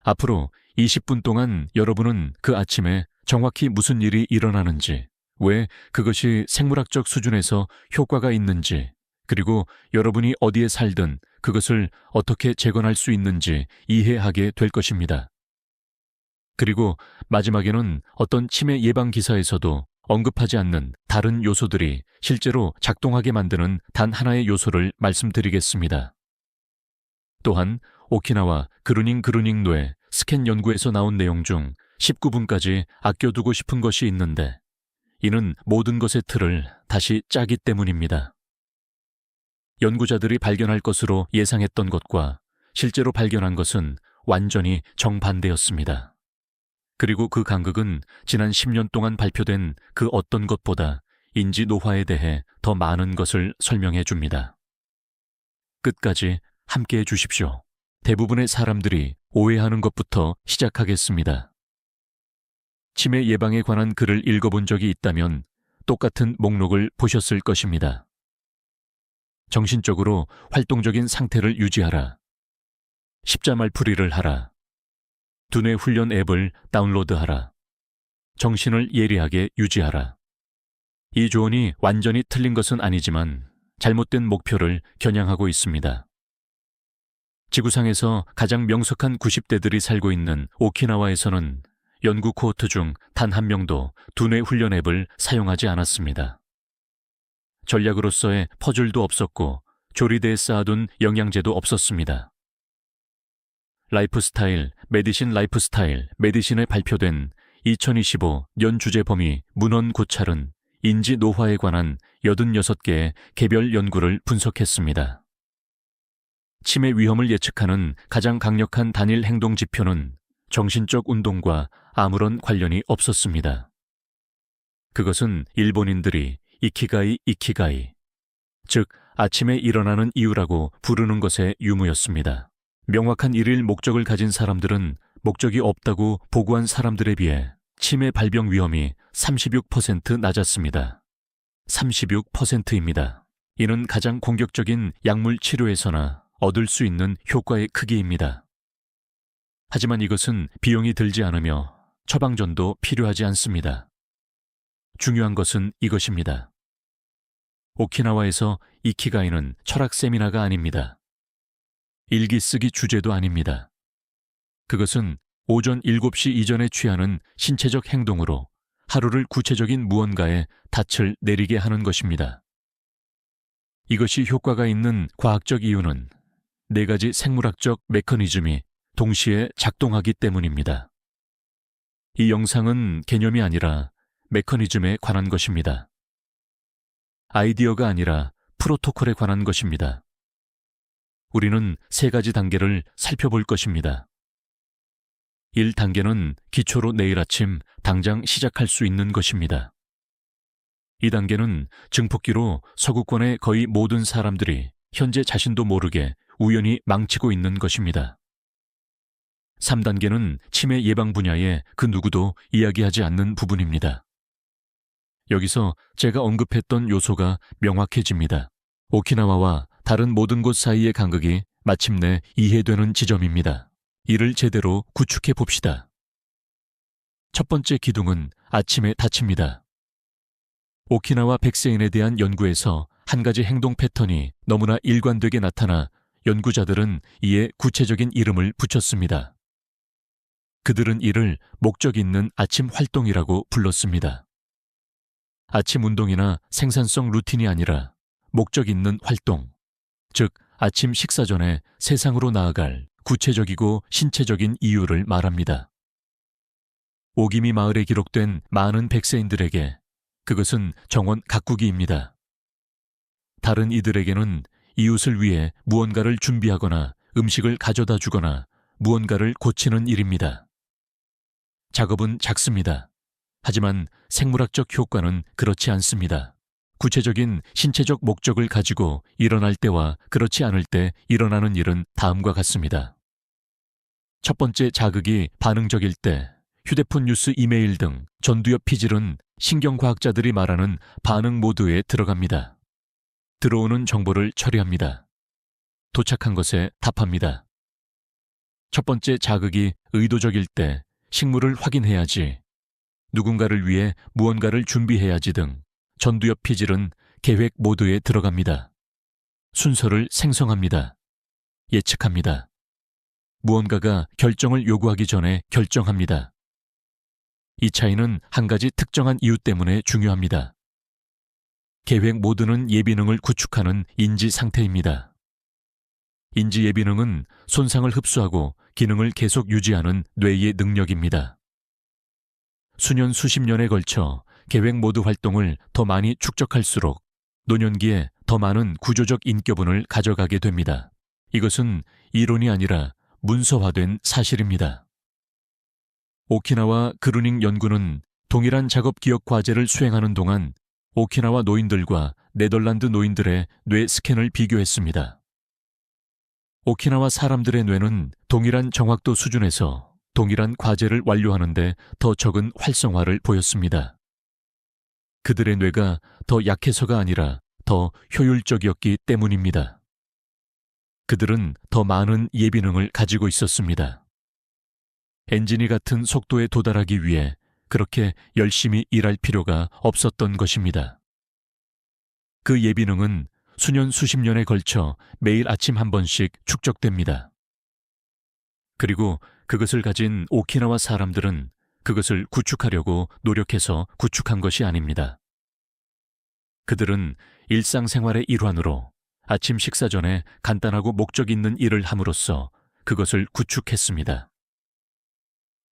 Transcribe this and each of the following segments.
앞으로 20분 동안 여러분은 그 아침에 정확히 무슨 일이 일어나는지, 왜 그것이 생물학적 수준에서 효과가 있는지, 그리고 여러분이 어디에 살든 그것을 어떻게 재건할 수 있는지 이해하게 될 것입니다. 그리고 마지막에는 어떤 치매 예방 기사에서도 언급하지 않는 다른 요소들이 실제로 작동하게 만드는 단 하나의 요소를 말씀드리겠습니다. 또한 오키나와 그루닝 뇌 스캔 연구에서 나온 내용 중 19분까지 아껴두고 싶은 것이 있는데, 이는 모든 것의 틀을 다시 짜기 때문입니다. 연구자들이 발견할 것으로 예상했던 것과 실제로 발견한 것은 완전히 정반대였습니다. 그리고 그 간극은 지난 10년 동안 발표된 그 어떤 것보다 인지 노화에 대해 더 많은 것을 설명해 줍니다. 끝까지 함께해 주십시오. 대부분의 사람들이 오해하는 것부터 시작하겠습니다. 치매 예방에 관한 글을 읽어본 적이 있다면 똑같은 목록을 보셨을 것입니다. 정신적으로 활동적인 상태를 유지하라. 십자말풀이를 하라. 두뇌 훈련 앱을 다운로드하라. 정신을 예리하게 유지하라. 이 조언이 완전히 틀린 것은 아니지만 잘못된 목표를 겨냥하고 있습니다. 지구상에서 가장 명석한 90대들이 살고 있는 오키나와에서는 연구 코호트 중 단 한 명도 두뇌 훈련 앱을 사용하지 않았습니다. 전략으로서의 퍼즐도 없었고 조리대에 쌓아둔 영양제도 없었습니다. 메디신에 발표된 2025 연주제 범위 문헌 고찰은 인지 노화에 관한 86개의 개별 연구를 분석했습니다. 치매 위험을 예측하는 가장 강력한 단일 행동 지표는 정신적 운동과 아무런 관련이 없었습니다. 그것은 일본인들이 이키가이, 즉 아침에 일어나는 이유라고 부르는 것의 유무였습니다. 명확한 일일 목적을 가진 사람들은 목적이 없다고 보고한 사람들에 비해 치매 발병 위험이 36% 낮았습니다. 36%입니다. 이는 가장 공격적인 약물 치료에서나 얻을 수 있는 효과의 크기입니다. 하지만 이것은 비용이 들지 않으며 처방전도 필요하지 않습니다. 중요한 것은 이것입니다. 오키나와에서 이키가이는 철학 세미나가 아닙니다. 일기 쓰기 주제도 아닙니다. 그것은 오전 7시 이전에 취하는 신체적 행동으로 하루를 구체적인 무언가에 닻을 내리게 하는 것입니다. 이것이 효과가 있는 과학적 이유는 4가지 생물학적 메커니즘이 동시에 작동하기 때문입니다. 이 영상은 개념이 아니라 메커니즘에 관한 것입니다. 아이디어가 아니라 프로토콜에 관한 것입니다. 우리는 3가지 단계를 살펴볼 것입니다. 1단계는 기초로 내일 아침 당장 시작할 수 있는 것입니다. 2단계는 증폭기로 서구권의 거의 모든 사람들이 현재 자신도 모르게 우연히 망치고 있는 것입니다. 3단계는 치매 예방 분야에 그 누구도 이야기하지 않는 부분입니다. 여기서 제가 언급했던 요소가 명확해집니다. 오키나와와 다른 모든 곳 사이의 간극이 마침내 이해되는 지점입니다. 이를 제대로 구축해 봅시다. 첫 번째 기둥은 아침에 닫힙니다. 오키나와 백세인에 대한 연구에서 한 가지 행동 패턴이 너무나 일관되게 나타나 연구자들은 이에 구체적인 이름을 붙였습니다. 그들은 이를 목적 있는 아침 활동이라고 불렀습니다. 아침 운동이나 생산성 루틴이 아니라 목적 있는 활동, 즉 아침 식사 전에 세상으로 나아갈 구체적이고 신체적인 이유를 말합니다. 오기미 마을에 기록된 많은 백세인들에게 그것은 정원 가꾸기입니다. 다른 이들에게는 이웃을 위해 무언가를 준비하거나 음식을 가져다 주거나 무언가를 고치는 일입니다. 작업은 작습니다. 하지만 생물학적 효과는 그렇지 않습니다. 구체적인 신체적 목적을 가지고 일어날 때와 그렇지 않을 때 일어나는 일은 다음과 같습니다. 첫 번째 자극이 반응적일 때 휴대폰 뉴스 이메일 등 전두엽 피질은 신경과학자들이 말하는 반응 모드에 들어갑니다. 들어오는 정보를 처리합니다. 도착한 것에 답합니다. 첫 번째 자극이 의도적일 때 식물을 확인해야지, 누군가를 위해 무언가를 준비해야지 등 전두엽 피질은 계획 모드에 들어갑니다. 순서를 생성합니다. 예측합니다. 무언가가 결정을 요구하기 전에 결정합니다. 이 차이는 한 가지 특정한 이유 때문에 중요합니다. 계획 모드는 예비능을 구축하는 인지 상태입니다. 인지 예비능은 손상을 흡수하고 기능을 계속 유지하는 뇌의 능력입니다. 수년 수십 년에 걸쳐 계획 모드 활동을 더 많이 축적할수록 노년기에 더 많은 구조적 인격분을 가져가게 됩니다. 이것은 이론이 아니라 문서화된 사실입니다. 오키나와 그루닝 연구는 동일한 작업 기억 과제를 수행하는 동안 오키나와 노인들과 네덜란드 노인들의 뇌 스캔을 비교했습니다. 오키나와 사람들의 뇌는 동일한 정확도 수준에서 동일한 과제를 완료하는데 더 적은 활성화를 보였습니다. 그들의 뇌가 더 약해서가 아니라 더 효율적이었기 때문입니다. 그들은 더 많은 예비능을 가지고 있었습니다. 엔진이 같은 속도에 도달하기 위해 그렇게 열심히 일할 필요가 없었던 것입니다. 그 예비능은 수년 수십 년에 걸쳐 매일 아침 한 번씩 축적됩니다. 그리고 그것을 가진 오키나와 사람들은 그것을 구축하려고 노력해서 구축한 것이 아닙니다. 그들은 일상생활의 일환으로 아침 식사 전에 간단하고 목적 있는 일을 함으로써 그것을 구축했습니다.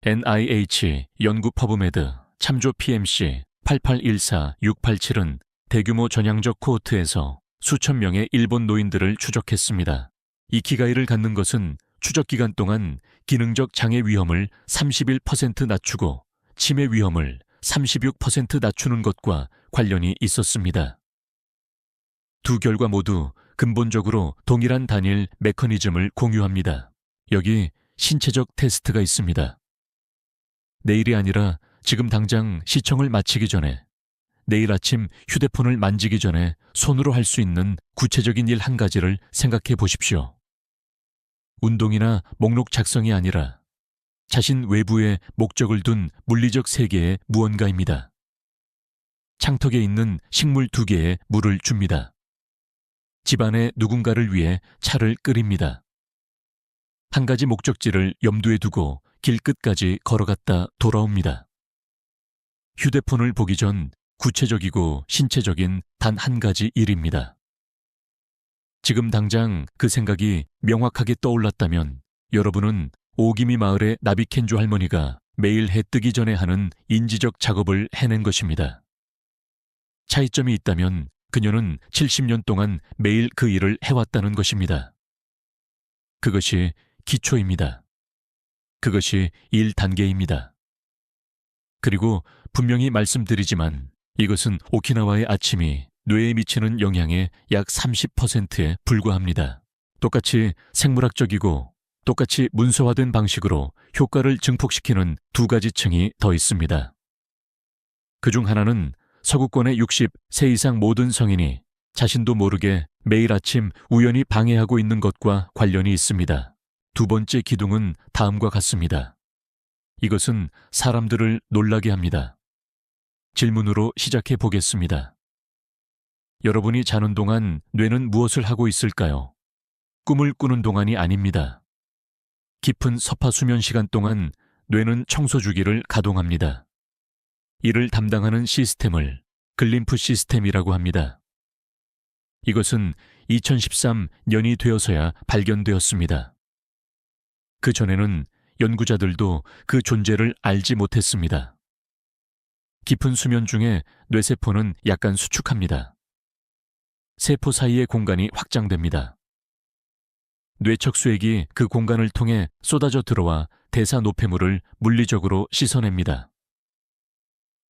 NIH 연구 퍼브메드 참조 PMC 8814-687은 대규모 전향적 코호트에서 수천 명의 일본 노인들을 추적했습니다. 이키가이를 갖는 것은 추적 기간 동안 기능적 장애 위험을 31% 낮추고 치매 위험을 36% 낮추는 것과 관련이 있었습니다. 두 결과 모두 근본적으로 동일한 단일 메커니즘을 공유합니다. 여기 신체적 테스트가 있습니다. 내일이 아니라 지금 당장 시청을 마치기 전에, 내일 아침 휴대폰을 만지기 전에 손으로 할 수 있는 구체적인 일 한 가지를 생각해 보십시오. 운동이나 목록 작성이 아니라 자신 외부에 목적을 둔 물리적 세계의 무언가입니다. 창턱에 있는 식물 2개에 물을 줍니다. 집안에 누군가를 위해 차를 끓입니다. 한 가지 목적지를 염두에 두고 길 끝까지 걸어갔다 돌아옵니다. 휴대폰을 보기 전 구체적이고 신체적인 단 한 가지 일입니다. 지금 당장 그 생각이 명확하게 떠올랐다면 여러분은 오기미 마을의 나비켄주 할머니가 매일 해 뜨기 전에 하는 인지적 작업을 해낸 것입니다. 차이점이 있다면 그녀는 70년 동안 매일 그 일을 해왔다는 것입니다. 그것이 기초입니다. 그것이 1단계입니다. 그리고 분명히 말씀드리지만 이것은 오키나와의 아침이 뇌에 미치는 영향의 약 30%에 불과합니다. 똑같이 생물학적이고 똑같이 문서화된 방식으로 효과를 증폭시키는 두 가지 층이 더 있습니다. 그중 하나는 서구권의 60세 이상 모든 성인이 자신도 모르게 매일 아침 우연히 방해하고 있는 것과 관련이 있습니다. 두 번째 기둥은 다음과 같습니다. 이것은 사람들을 놀라게 합니다. 질문으로 시작해 보겠습니다. 여러분이 자는 동안 뇌는 무엇을 하고 있을까요? 꿈을 꾸는 동안이 아닙니다. 깊은 서파 수면 시간 동안 뇌는 청소 주기를 가동합니다. 이를 담당하는 시스템을 글림프 시스템이라고 합니다. 이것은 2013년이 되어서야 발견되었습니다. 그 전에는 연구자들도 그 존재를 알지 못했습니다. 깊은 수면 중에 뇌세포는 약간 수축합니다. 세포 사이의 공간이 확장됩니다. 뇌척 수액이 그 공간을 통해 쏟아져 들어와 대사 노폐물을 물리적으로 씻어냅니다.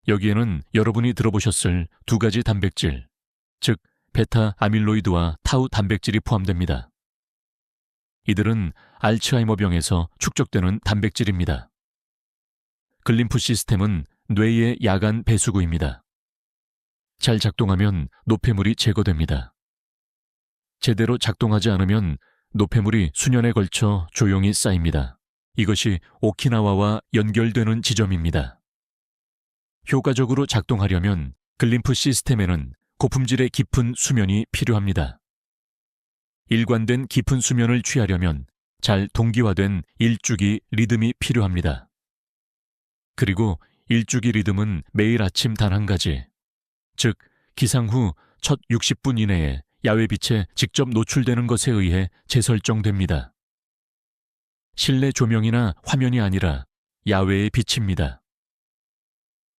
여기에는 여러분이 들어보셨을 두 가지 단백질, 즉 베타 아밀로이드와 타우 단백질이 포함됩니다. 이들은 알츠하이머병에서 축적되는 단백질입니다. 글림프 시스템은 뇌의 야간 배수구입니다. 잘 작동하면 노폐물이 제거됩니다. 제대로 작동하지 않으면 노폐물이 수년에 걸쳐 조용히 쌓입니다. 이것이 오키나와와 연결되는 지점입니다. 효과적으로 작동하려면 글림프 시스템에는 고품질의 깊은 수면이 필요합니다. 일관된 깊은 수면을 취하려면 잘 동기화된 일주기 리듬이 필요합니다. 그리고 일주기 리듬은 매일 아침 단 한 가지, 즉 기상 후 첫 60분 이내에 야외 빛에 직접 노출되는 것에 의해 재설정됩니다. 실내 조명이나 화면이 아니라 야외의 빛입니다.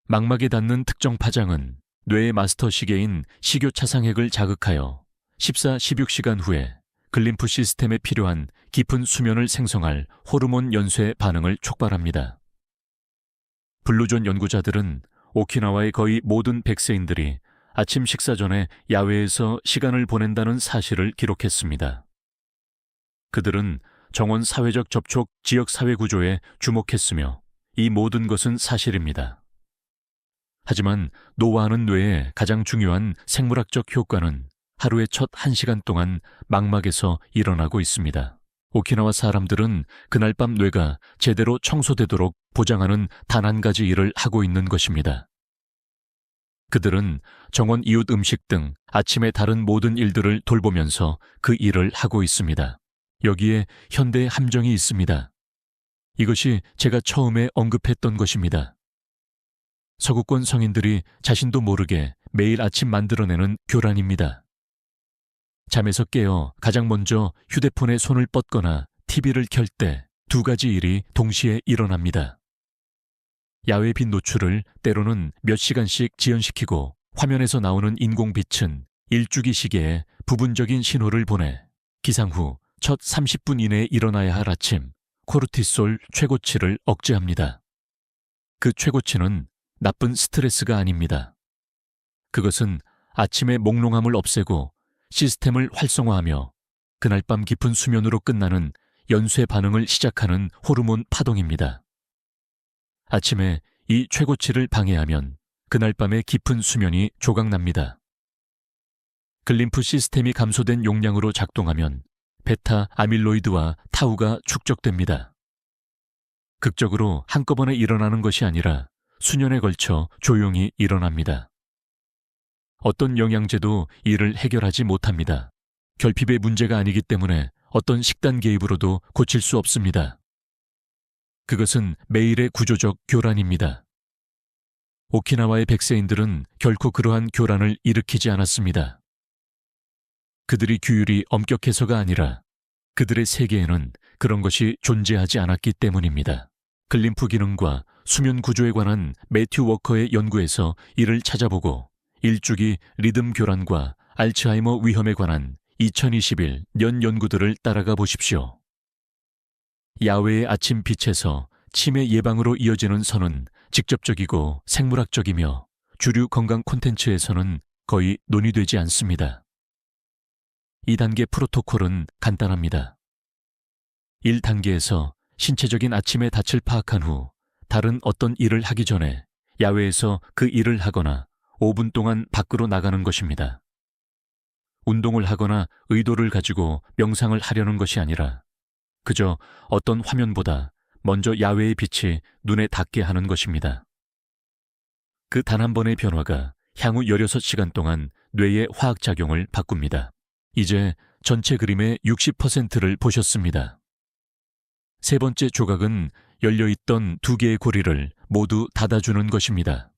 망막에 닿는 특정 파장은 뇌의 마스터 시계인 식교차상핵을 자극하여 14-16시간 후에 글림프 시스템에 필요한 깊은 수면을 생성할 호르몬 연쇄 반응을 촉발합니다. 블루존 연구자들은 오키나와의 거의 모든 백세인들이 아침 식사 전에 야외에서 시간을 보낸다는 사실을 기록했습니다. 그들은 정원 사회적 접촉 지역 사회 구조에 주목했으며 이 모든 것은 사실입니다. 하지만 노화하는 뇌의 가장 중요한 생물학적 효과는 하루의 첫 1시간 동안 망막에서 일어나고 있습니다. 오키나와 사람들은 그날 밤 뇌가 제대로 청소되도록 보장하는 단 한 가지 일을 하고 있는 것입니다. 그들은 정원 이웃 음식 등 아침의 다른 모든 일들을 돌보면서 그 일을 하고 있습니다. 여기에 현대의 함정이 있습니다. 이것이 제가 처음에 언급했던 것입니다. 서구권 성인들이 자신도 모르게 매일 아침 만들어내는 교란입니다. 잠에서 깨어 가장 먼저 휴대폰에 손을 뻗거나 TV를 켤 때 두 가지 일이 동시에 일어납니다. 야외 빛 노출을 때로는 몇 시간씩 지연시키고 화면에서 나오는 인공빛은 일주기 시계에 부분적인 신호를 보내 기상 후 첫 30분 이내에 일어나야 할 아침 코르티솔 최고치를 억제합니다. 그 최고치는 나쁜 스트레스가 아닙니다. 그것은 아침의 몽롱함을 없애고 시스템을 활성화하며 그날 밤 깊은 수면으로 끝나는 연쇄 반응을 시작하는 호르몬 파동입니다. 아침에 이 최고치를 방해하면 그날 밤의 깊은 수면이 조각납니다. 글림프 시스템이 감소된 용량으로 작동하면 베타 아밀로이드와 타우가 축적됩니다. 극적으로 한꺼번에 일어나는 것이 아니라 수년에 걸쳐 조용히 일어납니다. 어떤 영양제도 이를 해결하지 못합니다. 결핍의 문제가 아니기 때문에 어떤 식단 개입으로도 고칠 수 없습니다. 그것은 매일의 구조적 교란입니다. 오키나와의 백세인들은 결코 그러한 교란을 일으키지 않았습니다. 그들이 규율이 엄격해서가 아니라 그들의 세계에는 그런 것이 존재하지 않았기 때문입니다. 글림프 기능과 수면 구조에 관한 매튜 워커의 연구에서 이를 찾아보고 일주기 리듬 교란과 알츠하이머 위험에 관한 2021년 연구들을 따라가 보십시오. 야외의 아침 빛에서 치매 예방으로 이어지는 선은 직접적이고 생물학적이며 주류 건강 콘텐츠에서는 거의 논의되지 않습니다. 2단계 프로토콜은 간단합니다. 1단계에서 신체적인 아침의 닻을 파악한 후 다른 어떤 일을 하기 전에 야외에서 그 일을 하거나 5분 동안 밖으로 나가는 것입니다. 운동을 하거나 의도를 가지고 명상을 하려는 것이 아니라 그저 어떤 화면보다 먼저 야외의 빛이 눈에 닿게 하는 것입니다. 그 단 한 번의 변화가 향후 16시간 동안 뇌의 화학작용을 바꿉니다. 이제 전체 그림의 60%를 보셨습니다. 세 번째 조각은 열려있던 두 개의 고리를 모두 닫아주는 것입니다.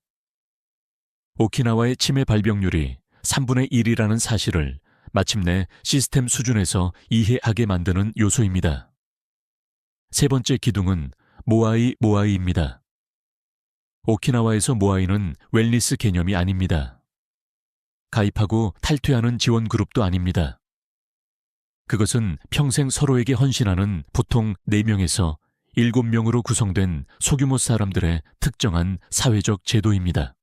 오키나와의 치매 발병률이 3분의 1이라는 사실을 마침내 시스템 수준에서 이해하게 만드는 요소입니다. 세 번째 기둥은 모아이입니다. 오키나와에서 모아이는 웰니스 개념이 아닙니다. 가입하고 탈퇴하는 지원 그룹도 아닙니다. 그것은 평생 서로에게 헌신하는 보통 4명에서 7명으로 구성된 소규모 사람들의 특정한 사회적 제도입니다.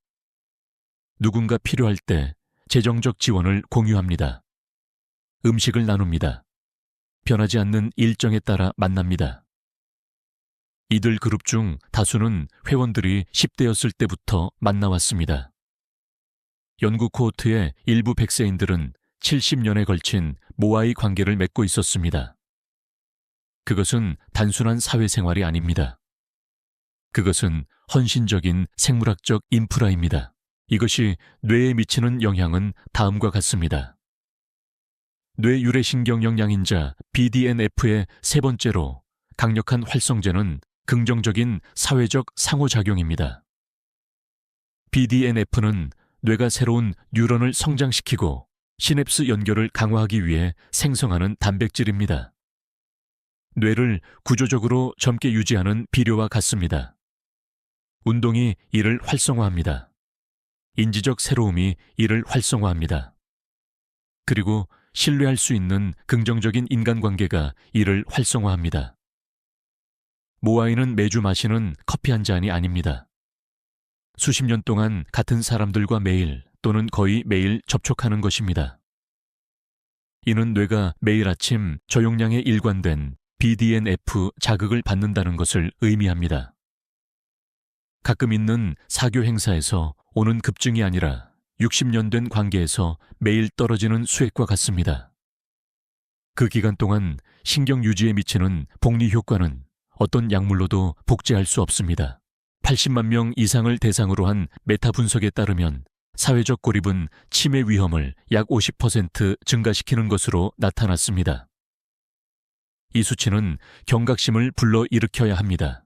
누군가 필요할 때 재정적 지원을 공유합니다. 음식을 나눕니다. 변하지 않는 일정에 따라 만납니다. 이들 그룹 중 다수는 회원들이 10대였을 때부터 만나왔습니다. 연구 코호트의 일부 백세인들은 70년에 걸친 모아이 관계를 맺고 있었습니다. 그것은 단순한 사회생활이 아닙니다. 그것은 헌신적인 생물학적 인프라입니다. 이것이 뇌에 미치는 영향은 다음과 같습니다. 뇌 유래신경 영양인자 BDNF의 세 번째로 강력한 활성제는 긍정적인 사회적 상호작용입니다. BDNF는 뇌가 새로운 뉴런을 성장시키고 시냅스 연결을 강화하기 위해 생성하는 단백질입니다. 뇌를 구조적으로 젊게 유지하는 비료와 같습니다. 운동이 이를 활성화합니다. 인지적 새로움이 이를 활성화합니다. 그리고 신뢰할 수 있는 긍정적인 인간관계가 이를 활성화합니다. 모아이는 매주 마시는 커피 한 잔이 아닙니다. 수십 년 동안 같은 사람들과 매일 또는 거의 매일 접촉하는 것입니다. 이는 뇌가 매일 아침 저용량의 일관된 BDNF 자극을 받는다는 것을 의미합니다. 가끔 있는 사교 행사에서 오는 급증이 아니라 60년 된 관계에서 매일 떨어지는 수액과 같습니다. 그 기간 동안 신경 유지에 미치는 복리 효과는 어떤 약물로도 복제할 수 없습니다. 80만 명 이상을 대상으로 한 메타 분석에 따르면 사회적 고립은 치매 위험을 약 50% 증가시키는 것으로 나타났습니다. 이 수치는 경각심을 불러일으켜야 합니다.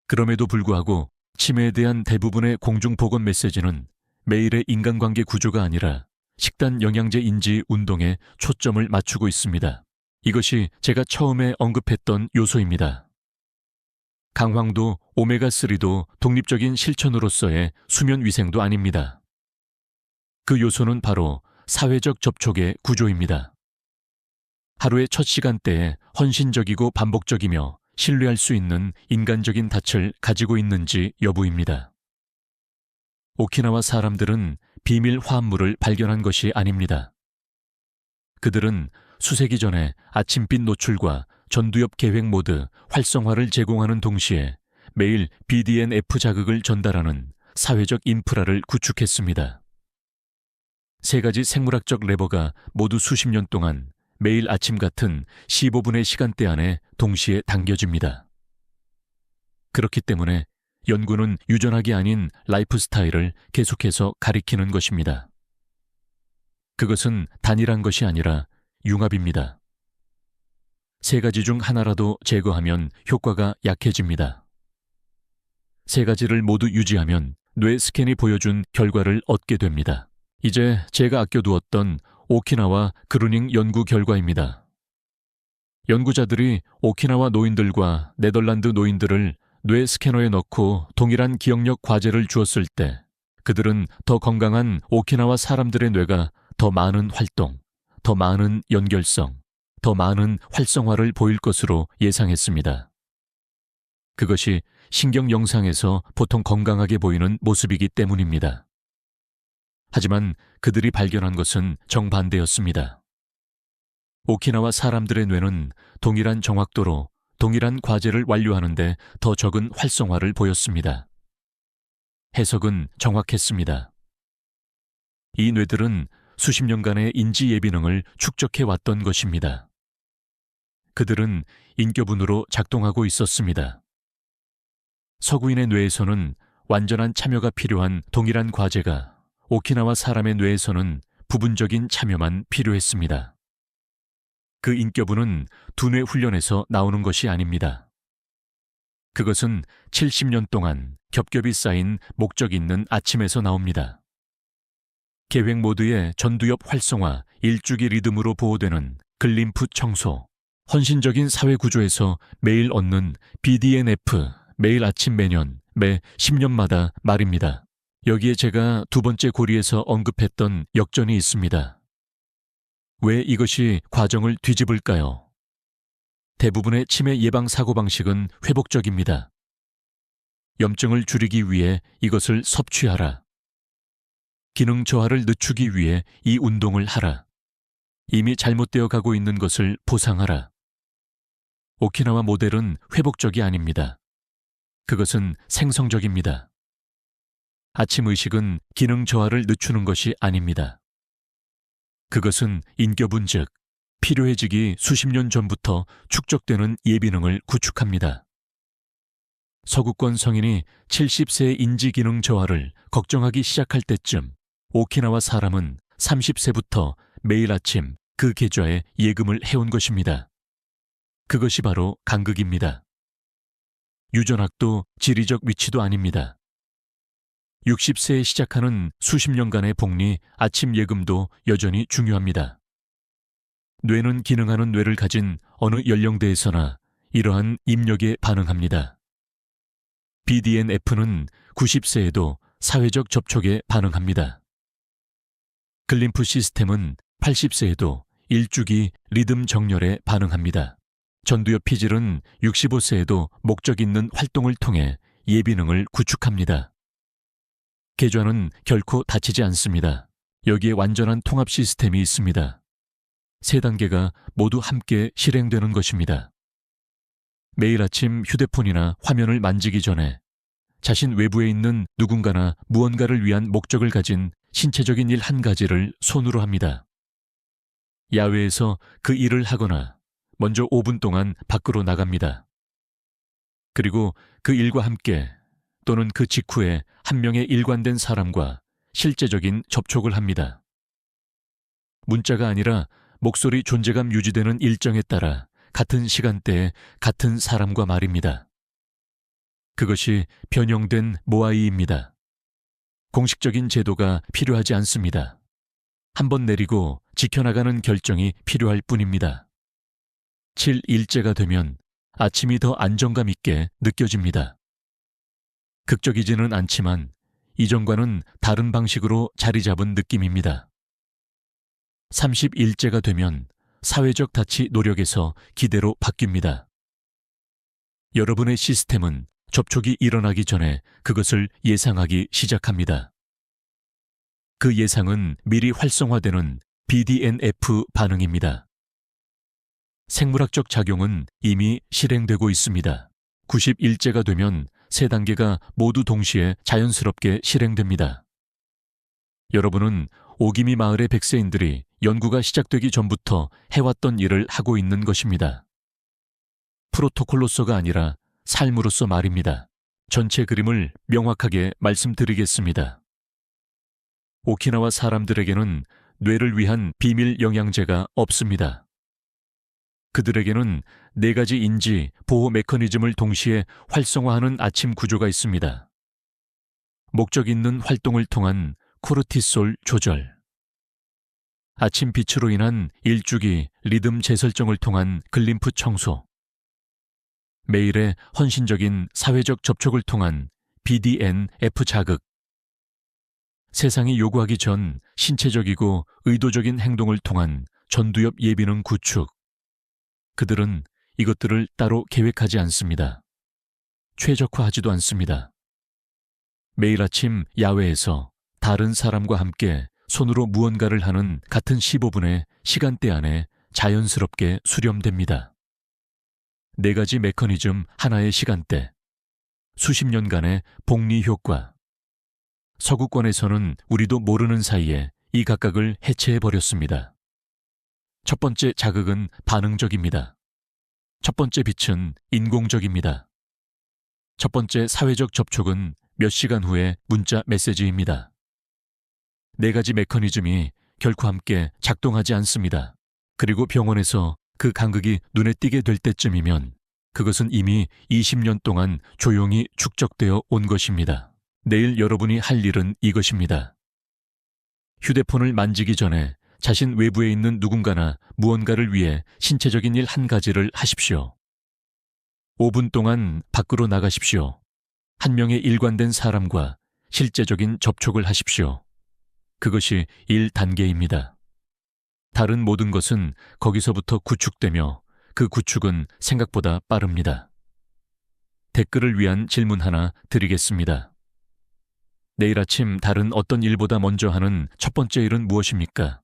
그럼에도 불구하고 치매에 대한 대부분의 공중보건 메시지는 매일의 인간관계 구조가 아니라 식단 영양제 인지 운동에 초점을 맞추고 있습니다. 이것이 제가 처음에 언급했던 요소입니다. 강황도 오메가3도 독립적인 실천으로서의 수면 위생도 아닙니다. 그 요소는 바로 사회적 접촉의 구조입니다. 하루의 첫 시간대에 헌신적이고 반복적이며 신뢰할 수 있는 인간적인 닻을 가지고 있는지 여부입니다. 오키나와 사람들은 비밀 화합물을 발견한 것이 아닙니다. 그들은 수세기 전에 아침빛 노출과 전두엽 계획 모드 활성화를 제공하는 동시에 매일 BDNF 자극을 전달하는 사회적 인프라를 구축했습니다. 세 가지 생물학적 레버가 모두 수십 년 동안 매일 아침 같은 15분의 시간대 안에 동시에 당겨집니다. 그렇기 때문에 연구는 유전학이 아닌 라이프 스타일을 계속해서 가리키는 것입니다. 그것은 단일한 것이 아니라 융합입니다. 세 가지 중 하나라도 제거하면 효과가 약해집니다. 세 가지를 모두 유지하면 뇌 스캔이 보여준 결과를 얻게 됩니다. 이제 제가 아껴두었던 오키나와 그루닝 연구 결과입니다. 연구자들이 오키나와 노인들과 네덜란드 노인들을 뇌 스캐너에 넣고 동일한 기억력 과제를 주었을 때 그들은 더 건강한 오키나와 사람들의 뇌가 더 많은 활동, 더 많은 연결성, 더 많은 활성화를 보일 것으로 예상했습니다. 그것이 신경 영상에서 보통 건강하게 보이는 모습이기 때문입니다. 하지만 그들이 발견한 것은 정반대였습니다. 오키나와 사람들의 뇌는 동일한 정확도로 동일한 과제를 완료하는데 더 적은 활성화를 보였습니다. 해석은 정확했습니다. 이 뇌들은 수십 년간의 인지 예비능을 축적해왔던 것입니다. 그들은 인격운으로 작동하고 있었습니다. 서구인의 뇌에서는 완전한 참여가 필요한 동일한 과제가 오키나와 사람의 뇌에서는 부분적인 참여만 필요했습니다. 그 인격운은 두뇌 훈련에서 나오는 것이 아닙니다. 그것은 70년 동안 겹겹이 쌓인 목적 있는 아침에서 나옵니다. 계획 모드의 전두엽 활성화, 일주기 리듬으로 보호되는 글림프 청소, 헌신적인 사회 구조에서 매일 얻는 BDNF, 매일 아침 매년, 매 10년마다 말입니다. 여기에 제가 두 번째 고리에서 언급했던 역전이 있습니다. 왜 이것이 과정을 뒤집을까요? 대부분의 치매 예방 사고방식은 회복적입니다. 염증을 줄이기 위해 이것을 섭취하라. 기능 저하를 늦추기 위해 이 운동을 하라. 이미 잘못되어 가고 있는 것을 보상하라. 오키나와 모델은 회복적이 아닙니다. 그것은 생성적입니다. 아침 의식은 기능 저하를 늦추는 것이 아닙니다. 그것은 인격운 즉 필요해지기 수십 년 전부터 축적되는 예비능을 구축합니다. 서구권 성인이 70세 인지기능 저하를 걱정하기 시작할 때쯤 오키나와 사람은 30세부터 매일 아침 그 계좌에 예금을 해온 것입니다. 그것이 바로 간극입니다. 유전학도 지리적 위치도 아닙니다. 60세에 시작하는 수십 년간의 복리, 아침 예금도 여전히 중요합니다. 뇌는 기능하는 뇌를 가진 어느 연령대에서나 이러한 입력에 반응합니다. BDNF는 90세에도 사회적 접촉에 반응합니다. 글림프 시스템은 80세에도 일주기 리듬 정렬에 반응합니다. 전두엽 피질은 65세에도 목적 있는 활동을 통해 예비능을 구축합니다. 계좌는 결코 닫히지 않습니다. 여기에 완전한 통합 시스템이 있습니다. 세 단계가 모두 함께 실행되는 것입니다. 매일 아침 휴대폰이나 화면을 만지기 전에 자신 외부에 있는 누군가나 무언가를 위한 목적을 가진 신체적인 일 한 가지를 손으로 합니다. 야외에서 그 일을 하거나 먼저 5분 동안 밖으로 나갑니다. 그리고 그 일과 함께 또는 그 직후에 한 명의 일관된 사람과 실제적인 접촉을 합니다. 문자가 아니라 목소리 존재감 유지되는 일정에 따라 같은 시간대에 같은 사람과 말입니다. 그것이 변형된 모아이입니다. 공식적인 제도가 필요하지 않습니다. 한번 내리고 지켜나가는 결정이 필요할 뿐입니다. 7일째가 되면 아침이 더 안정감 있게 느껴집니다. 극적이지는 않지만 이전과는 다른 방식으로 자리 잡은 느낌입니다. 30일째가 되면 사회적 다치 노력에서 기대로 바뀝니다. 여러분의 시스템은 접촉이 일어나기 전에 그것을 예상하기 시작합니다. 그 예상은 미리 활성화되는 BDNF 반응입니다. 생물학적 작용은 이미 실행되고 있습니다. 90일째가 되면 세 단계가 모두 동시에 자연스럽게 실행됩니다. 여러분은 오기미 마을의 백세인들이 연구가 시작되기 전부터 해왔던 일을 하고 있는 것입니다. 프로토콜로서가 아니라 삶으로서 말입니다. 전체 그림을 명확하게 말씀드리겠습니다. 오키나와 사람들에게는 뇌를 위한 비밀 영양제가 없습니다. 그들에게는 4가지 인지 보호 메커니즘을 동시에 활성화하는 아침 구조가 있습니다. 목적 있는 활동을 통한 코르티솔 조절, 아침 빛으로 인한 일주기 리듬 재설정을 통한 글림프 청소, 매일의 헌신적인 사회적 접촉을 통한 BDNF 자극, 세상이 요구하기 전 신체적이고 의도적인 행동을 통한 전두엽 예비능 구축. 그들은 이것들을 따로 계획하지 않습니다. 최적화하지도 않습니다. 매일 아침 야외에서 다른 사람과 함께 손으로 무언가를 하는 같은 15분의 시간대 안에 자연스럽게 수렴됩니다. 4가지 메커니즘 하나의 시간대, 수십 년간의 복리 효과. 서구권에서는 우리도 모르는 사이에 이 각각을 해체해버렸습니다. 첫 번째 자극은 반응적입니다. 첫 번째 빛은 인공적입니다. 첫 번째 사회적 접촉은 몇 시간 후에 문자 메시지입니다. 4가지 메커니즘이 결코 함께 작동하지 않습니다. 그리고 병원에서 그 간극이 눈에 띄게 될 때쯤이면 그것은 이미 20년 동안 조용히 축적되어 온 것입니다. 내일 여러분이 할 일은 이것입니다. 휴대폰을 만지기 전에 자신 외부에 있는 누군가나 무언가를 위해 신체적인 일 한 가지를 하십시오. 5분 동안 밖으로 나가십시오. 한 명의 일관된 사람과 실제적인 접촉을 하십시오. 그것이 1단계입니다. 다른 모든 것은 거기서부터 구축되며 그 구축은 생각보다 빠릅니다. 댓글을 위한 질문 하나 드리겠습니다. 내일 아침 다른 어떤 일보다 먼저 하는 첫 번째 일은 무엇입니까?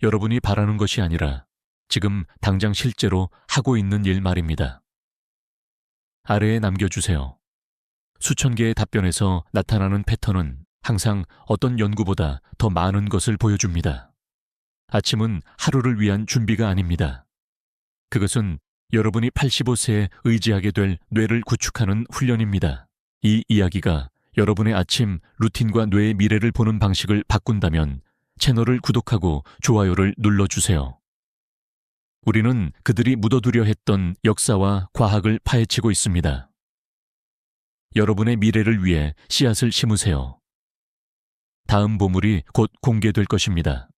여러분이 바라는 것이 아니라 지금 당장 실제로 하고 있는 일 말입니다. 아래에 남겨주세요. 수천 개의 답변에서 나타나는 패턴은 항상 어떤 연구보다 더 많은 것을 보여줍니다. 아침은 하루를 위한 준비가 아닙니다. 그것은 여러분이 85세에 의지하게 될 뇌를 구축하는 훈련입니다. 이 이야기가 여러분의 아침 루틴과 뇌의 미래를 보는 방식을 바꾼다면 채널을 구독하고 좋아요를 눌러주세요. 우리는 그들이 묻어두려 했던 역사와 과학을 파헤치고 있습니다. 여러분의 미래를 위해 씨앗을 심으세요. 다음 보물이 곧 공개될 것입니다.